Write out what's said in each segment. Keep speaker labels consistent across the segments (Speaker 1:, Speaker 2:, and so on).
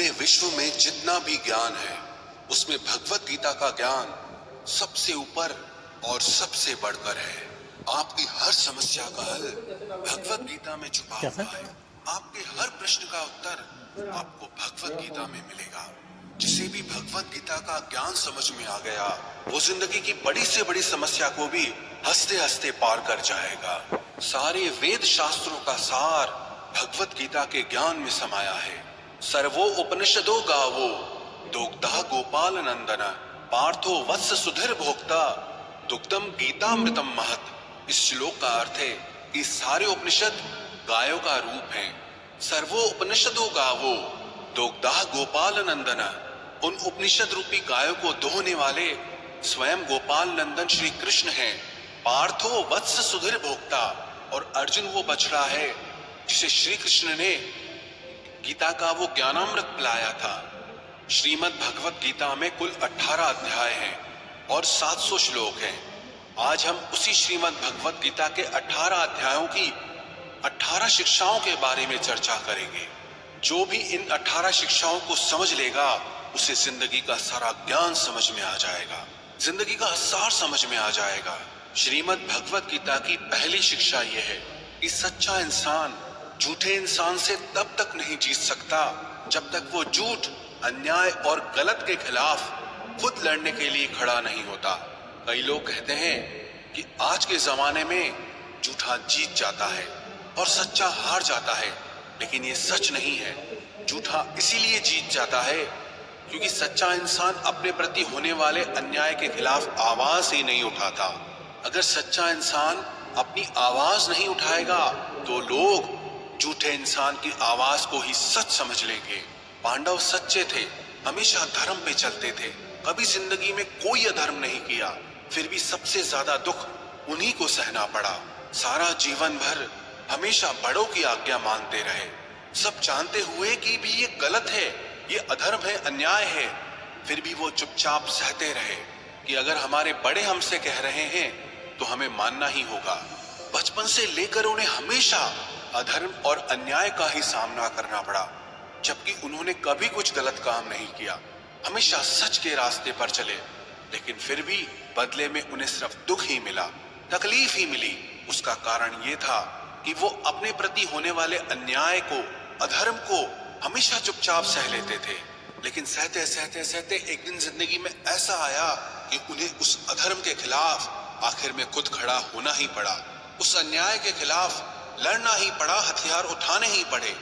Speaker 1: पूरे विश्व में जितना भी ज्ञान है उसमें भगवत गीता का ज्ञान सबसे ऊपर और सबसे बढ़कर है। आपकी हर समस्या का हल भगवत गीता में छुपा हुआ है। आपके हर प्रश्न का उत्तर आपको भगवत गीता में मिलेगा। जिसे भी भगवत गीता का ज्ञान समझ में आ गया वो जिंदगी की बड़ी से बड़ी समस्या को भी हंसते हंसते पार कर जाएगा। सारे वेद शास्त्रों का सार भगवत गीता के ज्ञान में समाया है। सर्वो उपनिषदो गावो दुग्धा गोपाल नंदन पार्थो वत्स सुधीर भोक्ता दुग्धम गीतामृतम महत। इस श्लोक का अर्थ है कि सारे उपनिषद गायों का रूप हैं। सर्वो उपनिषदो गावो दुग्धा गोपाल नंदन, उन उपनिषद रूपी गायों को दोहने वाले स्वयं गोपाल नंदन श्री कृष्ण हैं। पार्थो वत्स सुधीर भोक्ता, और अर्जुन वो बछड़ा है जिसे श्री कृष्ण ने गीता का वो ज्ञानामृत पिलाया था। श्रीमद् भगवत गीता में कुल 18 अध्याय हैं और 700 श्लोक हैं। आज हम उसी श्रीमद् भगवत गीता के 18 अध्यायों की 18 शिक्षाओं के बारे में चर्चा करेंगे। जो भी इन 18 शिक्षाओं को समझ लेगा उसे जिंदगी का सारा ज्ञान समझ में आ जाएगा, जिंदगी का सार समझ में आ जाएगा। श्रीमद् भगवत गीता की पहली शिक्षा यह है कि सच्चा इंसान झूठे इंसान से तब तक नहीं जीत सकता जब तक वो झूठ, अन्याय और गलत के खिलाफ खुद लड़ने के लिए खड़ा नहीं होता। कई लोग कहते हैं कि आज के जमाने में झूठा जीत जाता है और सच्चा हार जाता है, लेकिन ये सच नहीं है। झूठा इसीलिए जीत जाता है क्योंकि सच्चा इंसान अपने प्रति होने वाले अन्याय के खिलाफ आवाज ही नहीं उठाता। अगर सच्चा इंसान अपनी आवाज नहीं उठाएगा तो लोग झूठे इंसान की आवाज को ही सच समझ लेंगे। पांडव सच्चे थे, हमेशा धर्म पे चलते थे, कभी जिंदगी में कोई अधर्म नहीं किया, फिर भी सबसे ज्यादा दुख उन्हीं को सहना पड़ा। सारा जीवन भर हमेशा बड़ों की आज्ञा मानते रहे, सब जानते हुए कि भी ये गलत है, ये अधर्म है, अन्याय है, फिर भी वो चुपचाप सहते रहे कि अगर हमारे बड़े हमसे कह रहे हैं तो हमें मानना ही होगा। बचपन से लेकर उन्हें हमेशा अधर्म और अन्याय का ही सामना करना पड़ा, जबकि उन्होंने कभी कुछ गलत काम नहीं किया, हमेशा सच के रास्ते पर चले, लेकिन फिर भी बदले में उन्हें सिर्फ दुख ही मिला, तकलीफ ही मिली। उसका कारण ये था कि वो अपने प्रति होने वाले अन्याय को, अधर्म को हमेशा चुपचाप सह लेते थे। लेकिन सहते सहते सहते एक दिन जिंदगी में ऐसा आया कि उन्हें उस अधर्म के खिलाफ आखिर में खुद खड़ा होना ही पड़ा, उस अन्याय के खिलाफ लड़ना ही पड़ा, हथियार उठाने ही पड़े।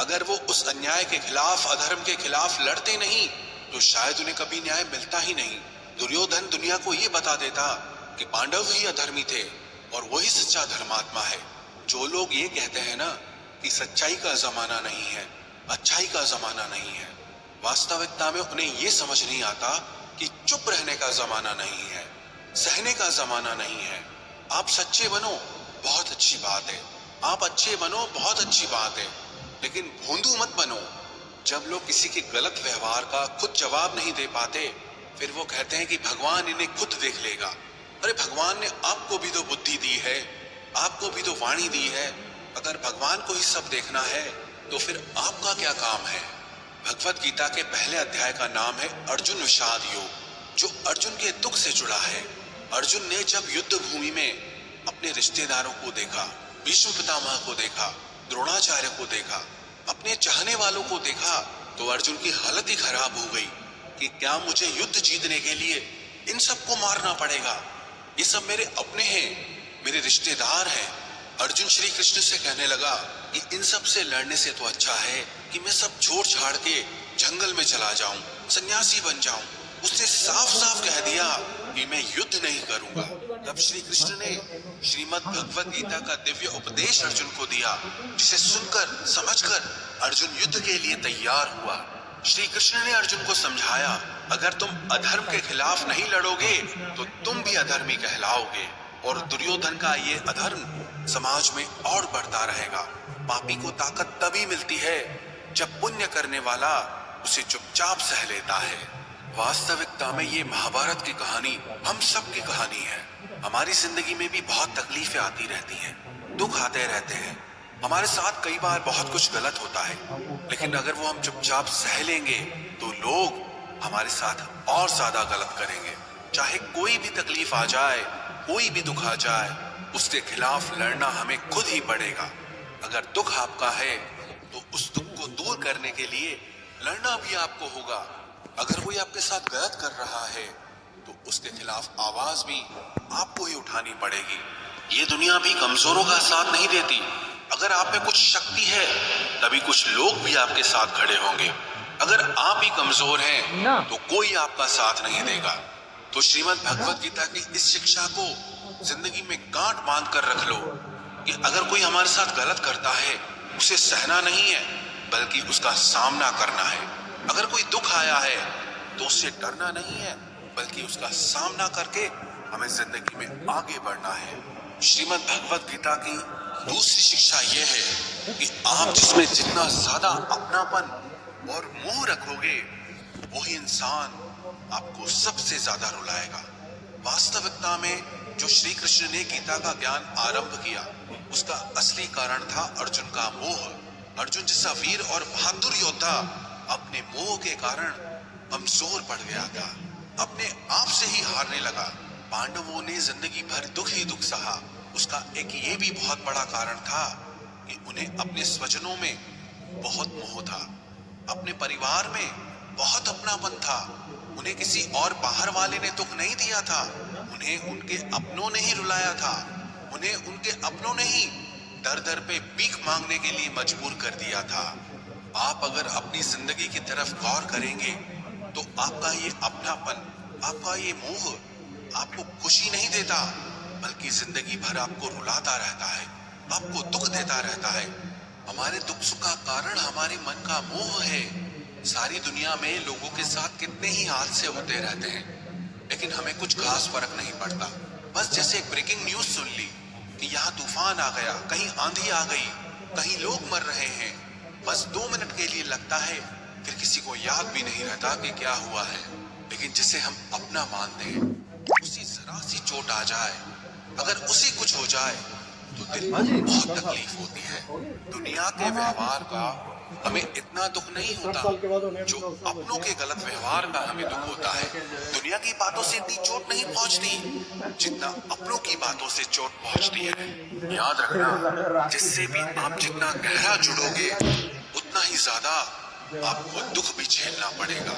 Speaker 1: अगर वो उस अन्याय के खिलाफ, अधर्म के खिलाफ लड़ते नहीं तो शायद उन्हें कभी न्याय मिलता ही नहीं। दुर्योधन दुनिया को ये बता देता कि पांडव ही अधर्मी थे और वही सच्चा धर्मात्मा है। जो लोग ये कहते हैं ना कि सच्चाई का जमाना नहीं है, अच्छाई का जमाना नहीं है, वास्तविकता में उन्हें ये समझ नहीं आता कि चुप रहने का जमाना नहीं है, सहने का जमाना नहीं है। आप सच्चे बनो, बहुत अच्छी बात है, आप अच्छे बनो, बहुत अच्छी बात है, लेकिन भोंदू मत बनो। जब लोग किसी के गलत व्यवहार का खुद जवाब नहीं दे पाते, फिर वो कहते हैं कि भगवान इन्हें खुद देख लेगा। अरे भगवान ने आपको भी तो बुद्धि दी है, आपको भी तो वाणी दी है। अगर भगवान को ही सब देखना है तो फिर आपका क्या काम है। भगवत गीता के पहले अध्याय का नाम है अर्जुन विषाद योग, जो अर्जुन के दुख से जुड़ा है। अर्जुन ने जब युद्ध भूमि में अपने रिश्तेदारों को देखा, भीष्म पितामह को देखा, द्रोणाचार्य को देखा, अपने चाहने वालों को देखा, तो अर्जुन की हालत ही खराब हो गई कि क्या मुझे युद्ध जीतने के लिए इन सबको मारना पड़ेगा। ये सब मेरे अपने हैं, मेरे रिश्तेदार हैं। अर्जुन श्री कृष्ण से कहने लगा कि इन सब से लड़ने से तो अच्छा है कि मैं सब छोड़ छाड़ के जंगल में चला जाऊं, सन्यासी बन जाऊं। उसने साफ साफ कह दिया कि मैं युद्ध नहीं करूंगा। तब श्री कृष्ण ने श्रीमद् भगवत गीता का दिव्य उपदेश अर्जुन को दिया, जिसे सुनकर समझकर अर्जुन युद्ध के लिए तैयार हुआ। श्री कृष्ण ने अर्जुन को समझाया, अगर तुम अधर्म के खिलाफ नहीं लड़ोगे तो तुम भी अधर्मी कहलाओगे और दुर्योधन का ये अधर्म समाज में और बढ़ता रहेगा। पापी को ताकत तभी मिलती है जब पुण्य करने वाला उसे चुपचाप सह लेता है। वास्तविकता में ये महाभारत की कहानी हम सब की कहानी है। हमारी जिंदगी में भी बहुत तकलीफें आती रहती हैं, दुख आते रहते हैं, हमारे साथ कई बार बहुत कुछ गलत होता है, लेकिन अगर वो हम चुपचाप सह लेंगे तो लोग हमारे साथ और ज्यादा गलत करेंगे। चाहे कोई भी तकलीफ आ जाए, कोई भी दुख आ जाए, उसके खिलाफ लड़ना हमें खुद ही पड़ेगा। अगर दुख आपका है तो उस दुख को दूर करने के लिए लड़ना भी आपको होगा। अगर कोई आपके साथ गलत कर रहा है तो उसके खिलाफ आवाज भी आपको ही उठानी पड़ेगी। ये दुनिया भी कमजोरों का साथ नहीं देती। अगर आप में कुछ शक्ति है तभी कुछ लोग भी आपके साथ खड़े होंगे। अगर आप ही कमजोर हैं तो कोई आपका साथ नहीं देगा। तो श्रीमद् भगवत गीता की इस शिक्षा को जिंदगी में गांठ बांध कर रख लो कि अगर कोई हमारे साथ गलत करता है, उसे सहना नहीं है बल्कि उसका सामना करना है। अगर कोई दुख आया है तो उससे डरना नहीं है बल्कि उसका सामना करके हमें जिंदगी में आगे बढ़ना है। श्रीमद् भगवत गीता की दूसरी शिक्षा यह है कि आप जिसमें जितना ज्यादा अपनापन और मोह रखोगे, वही इंसान आपको सबसे ज्यादा रुलाएगा। वास्तविकता में जो श्री कृष्ण ने गीता का ज्ञान आरंभ किया, उसका असली कारण था अर्जुन का मोह। अर्जुन जैसा वीर और बहादुर योद्धा अपने मोह के कारण कमजोर पड़ गया था, अपने आप से ही हारने लगा। पांडवों ने जिंदगी भर दुख ही दुख सहा। उसका एक ये भी बहुत बड़ा कारण था कि उन्हें अपने स्वजनों में बहुत मोह था, अपने परिवार में बहुत अपनापन था। उन्हें किसी और बाहर वाले ने दुख नहीं दिया था, उन्हें उनके अपनों ने ही रुलाया था। उन्हें उनके अपनों ने ही दर दर पे भीख मांगने के लिए मजबूर कर दिया था। आप अगर अपनी जिंदगी की तरफ गौर करेंगे तो आपका ये अपनापन, आपका ये मोह आपको खुशी नहीं देता बल्कि जिंदगी भर आपको रुलाता रहता है, आपको दुख देता रहता है। हमारे दुख सुख का कारण हमारे मन का मोह है। सारी दुनिया में लोगों के साथ कितने ही हादसे होते रहते हैं, लेकिन हमें कुछ खास फर्क नहीं पड़ता। बस जैसे एक ब्रेकिंग न्यूज सुन ली कि यहाँ तूफान आ गया, कहीं आंधी आ गई, कहीं लोग मर रहे हैं, बस 2 मिनट के लिए लगता है, फिर किसी को याद भी नहीं रहता कि क्या हुआ है। लेकिन जिसे हम अपना मानते हैं, उसी जरा सी चोट आ जाए, अगर उसे कुछ हो जाए तो दिल में बहुत तकलीफ होती है। दुनिया के व्यवहार का हमें इतना दुख नहीं होता जो अपनों के गलत व्यवहार का हमें दुख होता है। दुनिया की बातों से इतनी चोट नहीं पहुंचती जितना अपनों की बातों से चोट पहुंचती है। याद रखना, जिससे भी आप जितना गहरा जुड़ोगे उतना ही ज्यादा आपको दुख भी झेलना पड़ेगा,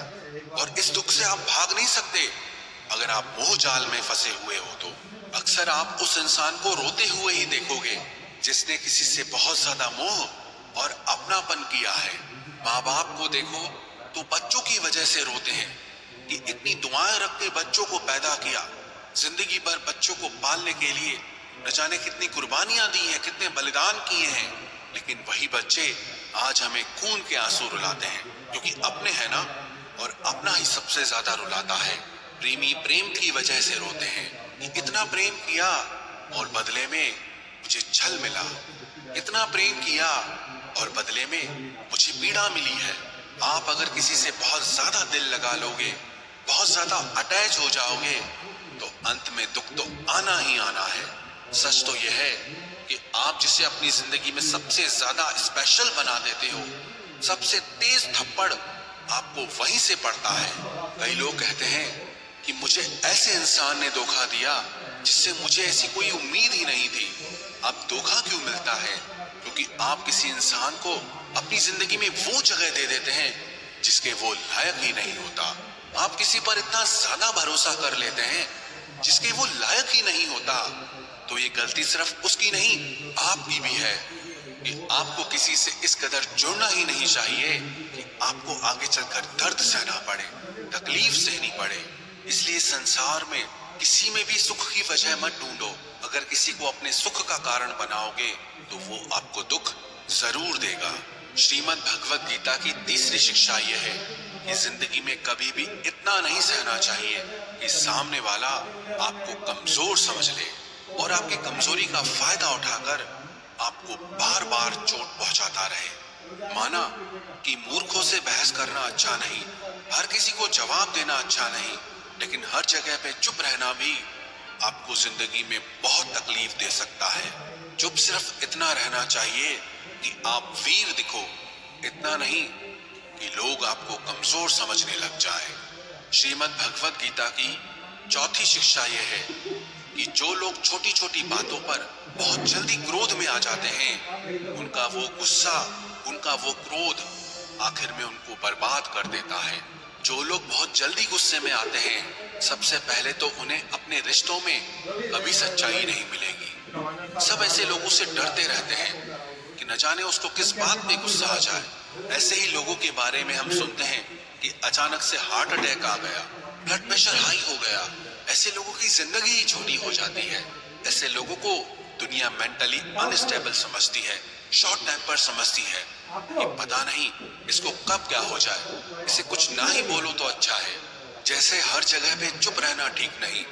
Speaker 1: और इस दुख से आप भाग नहीं सकते। अगर आप मोह जाल में फंसे हुए हो तो अक्सर आप उस इंसान को रोते हुए ही देखोगे जिसने किसी से बहुत ज्यादा मोह और अपनापन किया है। माँ बाप को देखो तो बच्चों की वजह से रोते हैं कि इतनी दुआएं रख के बच्चों को पैदा किया, जिंदगी भर बच्चों को पालने के लिए न जाने कितनी कुर्बानियां दी हैं, कितने बलिदान किए हैं, लेकिन वही बच्चे आज हमें खून के आंसू रुलाते हैं, क्योंकि अपने हैं ना, और अपना ही सबसे ज्यादा रुलाता है। प्रेमी प्रेम की वजह से रोते हैं कि इतना प्रेम किया और बदले में मुझे छल मिला, इतना प्रेम किया और बदले में मुझे पीड़ा मिली है। आप अगर किसी से बहुत ज्यादा दिल लगा लोगे, बहुत ज्यादा अटैच हो जाओगे, तो अंत में दुख तो आना ही आना है। सच तो यह है कि आप जिसे अपनी जिंदगी में सबसे ज्यादा स्पेशल बना देते हो, सबसे तेज थप्पड़ आपको वहीं से पड़ता है। कई लोग कहते हैं कि मुझे ऐसे इंसान ने धोखा दिया जिससे मुझे ऐसी कोई उम्मीद ही नहीं थी। अब धोखा क्यों मिलता है? क्योंकि आप किसी इंसान को अपनी जिंदगी में वो जगह दे देते हैं जिसके वो लायक ही नहीं होता। आप किसी पर इतना ज्यादा भरोसा कर लेते हैं जिसके वो लायक ही नहीं होता। तो ये गलती सिर्फ उसकी नहीं, आपकी भी है कि आपको किसी से इस कदर जुड़ना ही नहीं चाहिए कि आपको आगे चलकर दर्द सहना पड़े, तकलीफ सहनी पड़े। इसलिए संसार में किसी में भी सुख की वजह मत ढूंढो। अगर किसी को अपने सुख का कारण बनाओगे तो वो आपको दुख जरूर देगा। श्रीमद् भगवत गीता की तीसरी शिक्षा यह है कि जिंदगी में कभी भी इतना नहीं सहना चाहिए कि सामने वाला आपको कमजोर समझ ले और आपकी कमजोरी का फायदा उठाकर आपको बार बार चोट पहुंचाता रहे। माना कि मूर्खों से बहस करना अच्छा नहीं, हर किसी को जवाब देना अच्छा नहीं, लेकिन हर जगह पे चुप रहना भी आपको जिंदगी में बहुत तकलीफ दे सकता है। चुप सिर्फ इतना रहना चाहिए कि आप वीर दिखो, इतना नहीं कि लोग आपको कमजोर समझने लग जाए। श्रीमद् भगवत गीता की चौथी शिक्षा यह है कि जो लोग छोटी छोटी बातों पर बहुत जल्दी क्रोध में आ जाते हैं, उनका वो गुस्सा, उनका वो क्रोध आखिर में उनको बर्बाद कर देता है। जो लोग बहुत जल्दी गुस्से में आते हैं, सबसे पहले तो उन्हें अपने रिश्तों में कभी सच्चाई नहीं मिलेगी। सब ऐसे लोगों से डरते रहते हैं कि न जाने उसको किस बात पे गुस्सा आ जाए। ऐसे ही लोगों के बारे में हम सुनते हैं कि अचानक से हार्ट अटैक आ गया, ब्लड प्रेशर हाई हो गया। ऐसे लोगों की जिंदगी ही छोटी हो जाती है। ऐसे लोगों को दुनिया मेंटली अनस्टेबल समझती है, शॉर्ट टेम्पर समझती है कि पता नहीं इसको कब क्या हो जाए, इसे कुछ ना ही बोलो तो अच्छा है। जैसे हर जगह पे चुप रहना ठीक नहीं,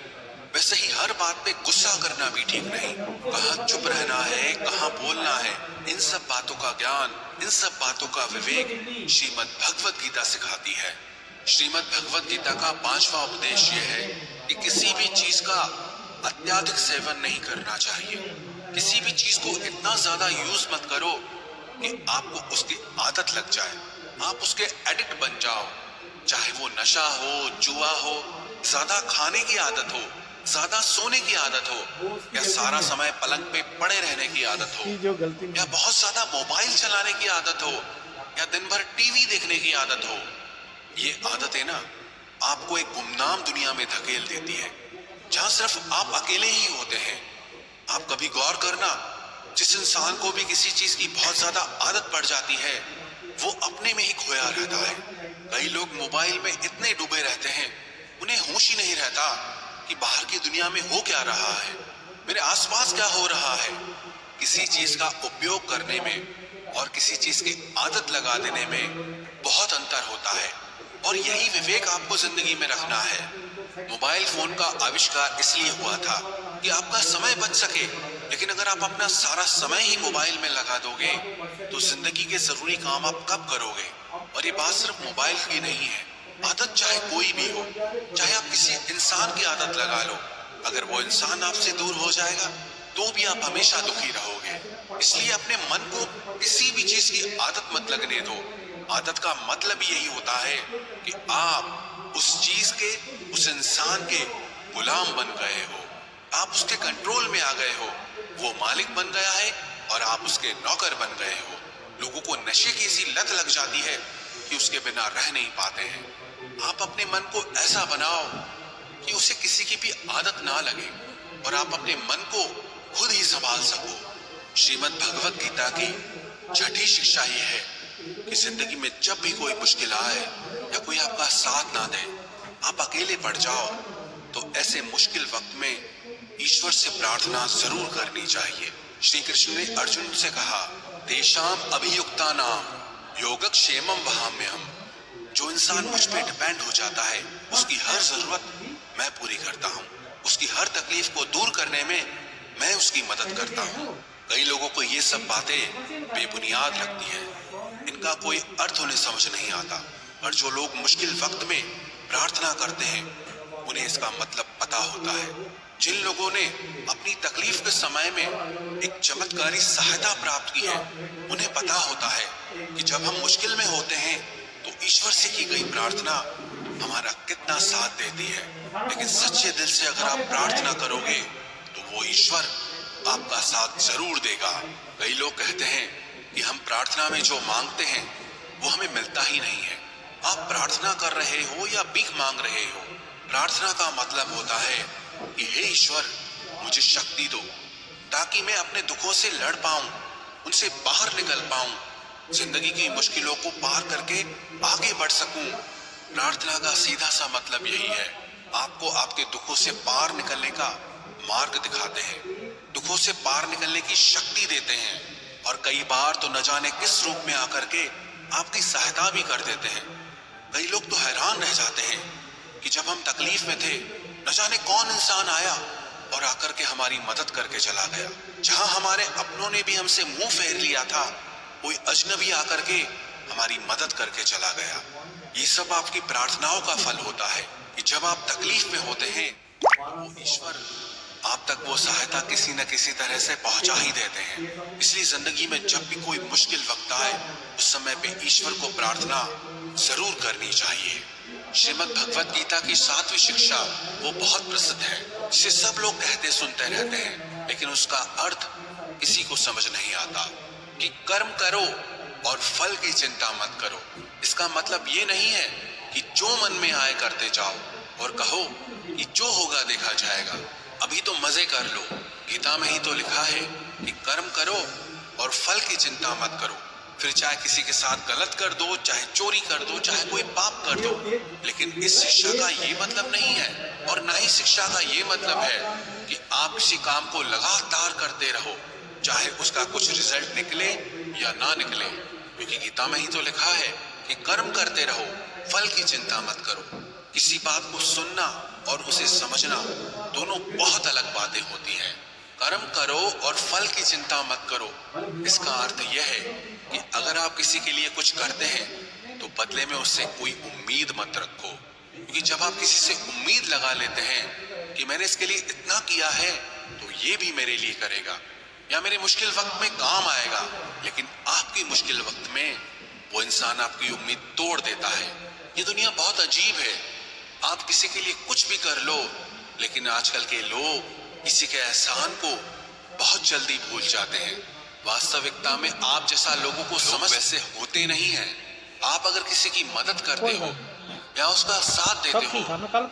Speaker 1: वैसे ही हर बात पे गुस्सा करना भी ठीक नहीं। कहाँ चुप रहना है, कहाँ बोलना है, इन सब बातों का ज्ञान, इन सब बातों का विवेक श्रीमद् भगवत गीता सिखाती है। श्रीमद् भगवत गीता का 5वां उपदेश यह है कि किसी भी चीज का अत्यधिक सेवन नहीं करना चाहिए। किसी भी चीज को इतना ज्यादा यूज मत करो कि आपको उसकी आदत लग जाए, आप उसके एडिक्ट बन जाओ। चाहे वो नशा हो, जुआ हो, ज्यादा खाने की आदत हो, ज्यादा सोने की आदत हो, या सारा समय पलंग पे पड़े रहने की आदत हो, या बहुत ज्यादा मोबाइल चलाने की आदत हो, या दिन भर टीवी देखने की आदत हो। ये आदतें ना आपको एक गुमनाम दुनिया में धकेल देती है, जहां सिर्फ आप अकेले ही होते हैं। आप कभी गौर करना, जिस इंसान को भी किसी चीज की बहुत ज्यादा आदत पड़ जाती है, वो अपने में ही खोया रहता है। कई लोग मोबाइल में इतने डूबे रहते हैं, उन्हें होश ही नहीं रहता कि बाहर की दुनिया में हो क्या रहा है, मेरे आसपास क्या हो रहा है। किसी चीज का उपयोग करने में और किसी चीज की आदत लगा देने में बहुत अंतर होता है, और यही विवेक आपको जिंदगी में रखना है। मोबाइल फोन का आविष्कार इसलिए हुआ था कि आपका समय बच सके, लेकिन अगर आप अपना सारा समय ही मोबाइल में लगा दोगे तो जिंदगी के जरूरी काम आप कब करोगे। और ये बात सिर्फ मोबाइल की नहीं है, आदत चाहे कोई भी हो, चाहे आप किसी इंसान की आदत लगा लो, अगर वो इंसान आपसे दूर हो जाएगा तो भी आप हमेशा दुखी रहोगे। इसलिए अपने मन को किसी भी चीज की आदत मत लगने दो। आदत का मतलब यही होता है कि आप उस चीज के, उस इंसान के गुलाम बन गए हो, आप उसके कंट्रोल में आ गए हो, वो मालिक बन गया है और आप उसके नौकर बन गए हो। लोगों को नशे की ऐसी लत लग जाती है कि उसके बिना रह नहीं पाते हैं। आप अपने मन को ऐसा बनाओ कि उसे किसी की भी आदत ना लगे और आप अपने मन को खुद ही संभाल सको। श्रीमद् भगवत गीता की छठी शिक्षा ये है कि जिंदगी में जब भी कोई मुश्किल आए या कोई आपका साथ ना दे, आप अकेले पड़ जाओ, तो ऐसे मुश्किल वक्त में ईश्वर से प्रार्थना जरूर करनी चाहिए। श्री कृष्ण ने अर्जुन से कहा, तेषाम अभियुक्तानाम योगक्षेमम वहाम्यहम्। जो इंसान मुझ पे डिपेंड हो जाता है, उसकी हर जरूरत मैं पूरी करता हूँ, उसकी हर तकलीफ को दूर करने में मैं उसकी मदद करता हूँ। कई लोगों को ये सब बातें बेबुनियाद लगती है, इनका कोई अर्थ उन्हें समझ नहीं आता। और जो लोग मुश्किल वक्त में प्रार्थना करते हैं, उन्हें इसका मतलब पता होता है। जिन लोगों ने अपनी तकलीफ के समय में एक चमत्कारी सहायता प्राप्त की है, उन्हें पता होता है कि जब हम मुश्किल में होते हैं तो ईश्वर से की गई प्रार्थना हमारा कितना साथ देती है। लेकिन सच्चे दिल से अगर आप प्रार्थना करोगे तो वो ईश्वर आपका साथ जरूर देगा। कई लोग कहते हैं कि हम प्रार्थना में जो मांगते हैं वो हमें मिलता ही नहीं है। आप प्रार्थना कर रहे हो या भीख मांग रहे हो, प्रार्थना का मतलब होता है कि हे ईश्वर, मुझे शक्ति दो ताकि मैं अपने दुखों से लड़ पाऊं, उनसे बाहर निकल पाऊं, जिंदगी की मुश्किलों को पार करके आगे बढ़ सकूं। प्रार्थना का सीधा सा मतलब यही है, आपको आपके दुखों से पार निकलने का मार्ग दिखाते हैं, दुखों से पार निकलने की शक्ति देते हैं, और कई बार तो न जाने किस रूप में आकर के आपकी सहायता भी कर देते हैं। कई लोग तो हैरान रह जाते हैं कि जब हम तकलीफ में थे, न जाने कौन इंसान आया और आकर के हमारी मदद करके चला गया। जहां हमारे अपनों ने भी हमसे मुंह फेर लिया था, कोई अजनबी आकर के हमारी मदद करके चला गया। ये सब आपकी प्रार्थनाओं का फल होता है कि जब आप तकलीफ में होते हैं, वो ईश्वर आप तक वो सहायता किसी न किसी तरह से पहुंचा ही देते हैं। इसलिए जिंदगी में जब भी कोई मुश्किल वक्त आए, उस समय पे ईश्वर को प्रार्थना जरूर करनी चाहिए। श्रीमद् भगवत गीता की 7वीं शिक्षा वो बहुत प्रसिद्ध है, जिसे सब लोग कहते सुनते रहते हैं, लेकिन उसका अर्थ किसी को समझ नहीं आता कि कर्म करो और फल की चिंता मत करो। इसका मतलब ये नहीं है कि जो मन में आए करते जाओ और कहो कि जो होगा देखा जाएगा, अभी तो मजे कर लो। गीता में ही तो लिखा है कि कर्म करो और फल की चिंता मत करो। फिर चाहे किसी के साथ गलत कर दो, चाहे चोरी कर दो, चाहे कोई पाप कर दो। लेकिन इस शिक्षा का ये मतलब नहीं है, और ना ही शिक्षा का ये मतलब है कि आप किसी काम को लगातार करते रहो, चाहे उसका कुछ रिजल्ट निकले या ना निकले। क्योंकि गीता में ही तो लिखा है कि कर्म करते रहो, फल की चिंता मत करो। किसी बात को सुनना और उसे समझना दोनों बहुत अलग बातें होती हैं। कर्म करो और फल की चिंता मत करो, इसका अर्थ यह है कि अगर आप किसी के लिए कुछ करते हैं तो बदले में उससे कोई उम्मीद मत रखो। क्योंकि जब आप किसी से उम्मीद लगा लेते हैं कि मैंने इसके लिए इतना किया है तो ये भी मेरे लिए करेगा या मेरे मुश्किल वक्त में काम आएगा, लेकिन आपकी मुश्किल वक्त में वो इंसान आपकी उम्मीद तोड़ देता है। ये दुनिया बहुत अजीब है। आप किसी के लिए कुछ भी कर लो, लेकिन आजकल के लोग किसी के एहसान को बहुत जल्दी भूल जाते हैं। वास्तविकता में आप जैसा लोगों को समझ वैसे होते नहीं हैं। आप अगर किसी की मदद करते हो या उसका साथ देते हो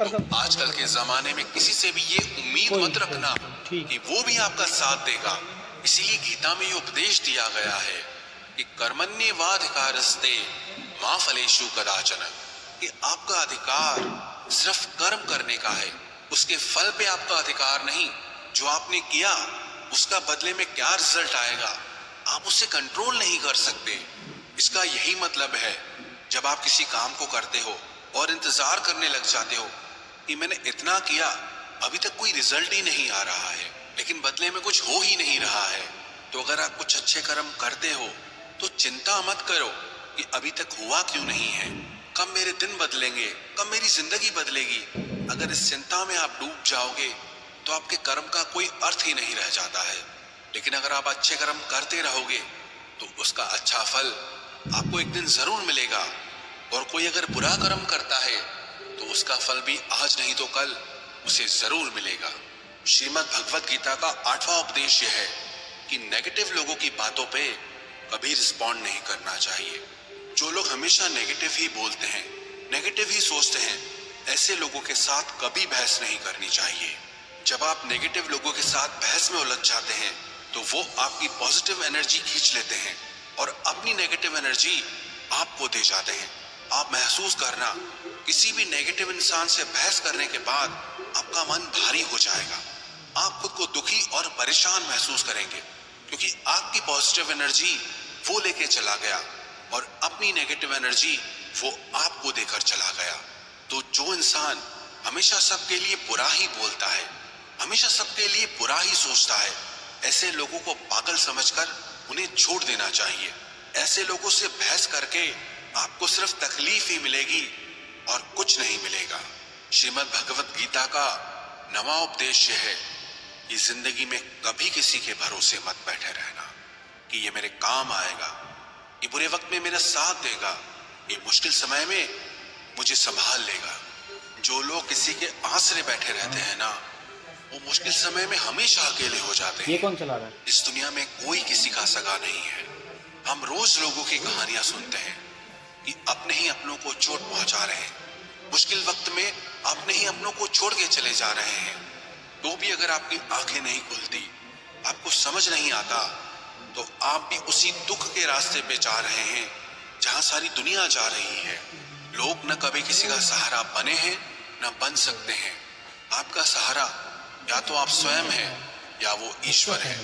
Speaker 1: तो आजकल के जमाने में किसी से भी ये उम्मीद मत रखना कि वो भी आपका साथ देगा। इसीलिए गीता में ये उपदेश दिया गया है कि कर्मण्येवाधिकारस्ते मा फलेषु कदाचन, कि आपका अधिकार सिर्फ कर्म करने का है, उसके फल पे आपका अधिकार नहीं। जो आपने किया उसका बदले में क्या रिजल्ट आएगा आप उसे कंट्रोल नहीं कर सकते। इसका यही मतलब है, जब आप किसी काम को करते हो और इंतजार करने लग जाते हो कि मैंने इतना किया, अभी तक कोई रिजल्ट ही नहीं आ रहा है, लेकिन बदले में कुछ हो ही नहीं रहा है, तो अगर आप कुछ अच्छे कर्म करते हो तो चिंता मत करो कि अभी तक हुआ क्यों नहीं है, कब मेरे दिन बदलेंगे, कब मेरी जिंदगी बदलेगी। अगर इस चिंता में आप डूब जाओगे तो आपके कर्म का कोई अर्थ ही नहीं रह जाता है। लेकिन अगर आप अच्छे कर्म करते रहोगे तो उसका अच्छा फल आपको एक दिन जरूर मिलेगा। और कोई अगर बुरा कर्म करता है तो उसका फल भी आज नहीं तो कल उसे जरूर मिलेगा। श्रीमद् भगवत गीता का 8वां उपदेश यह है कि नेगेटिव लोगों की बातों पे कभी रिस्पॉन्ड नहीं करना चाहिए। जो लोग हमेशा नेगेटिव ही बोलते हैं, नेगेटिव ही सोचते हैं, ऐसे लोगों के साथ कभी बहस नहीं करनी चाहिए। जब आप नेगेटिव लोगों के साथ बहस में उलझ जाते हैं तो वो आपकी पॉजिटिव एनर्जी खींच लेते हैं और अपनी नेगेटिव एनर्जी आपको दे जाते हैं। आप महसूस करना, किसी भी नेगेटिव इंसान से बहस करने के बाद आपका मन भारी हो जाएगा। आप खुद को दुखी और परेशान महसूस करेंगे, क्योंकि आपकी पॉजिटिव एनर्जी वो लेके चला गया और अपनी नेगेटिव एनर्जी वो आपको देकर चला गया। तो जो इंसान हमेशा सबके लिए बुरा ही बोलता है, हमेशा सबके लिए बुरा ही सोचता है, ऐसे लोगों को पागल समझकर उन्हें छोड़ देना चाहिए। ऐसे लोगों से बहस करके आपको सिर्फ तकलीफ ही मिलेगी और कुछ नहीं मिलेगा। श्रीमद् भगवत गीता का 9वां उपदेश है कि जिंदगी में कभी किसी के भरोसे मत बैठे रहना कि ये मेरे काम आएगा, ये बुरे वक्त में मेरा साथ देगा, ये मुश्किल समय में मुझे संभाल लेगा। जो लोग किसी के आसरे बैठे रहते हैं ना, वो मुश्किल समय में हमेशा अकेले हो जाते हैं।
Speaker 2: ये कौन चला रहा है?
Speaker 1: इस दुनिया में कोई किसी का सगा नहीं है। हम रोज लोगों की कहानियां सुनते हैं कि अपने ही अपनों को चोट पहुंचा रहे हैं, मुश्किल वक्त में अपने ही अपनों को छोड़ के चले जा रहे हैं। तो भी अगर आपकी आंखें नहीं खुलती, आपको समझ नहीं आता, तो आप भी उसी दुख के रास्ते पे जा रहे हैं जहां सारी दुनिया जा रही है। लोग न कभी किसी का सहारा बने हैं न बन सकते हैं। आपका सहारा या तो आप स्वयं हैं या वो ईश्वर है।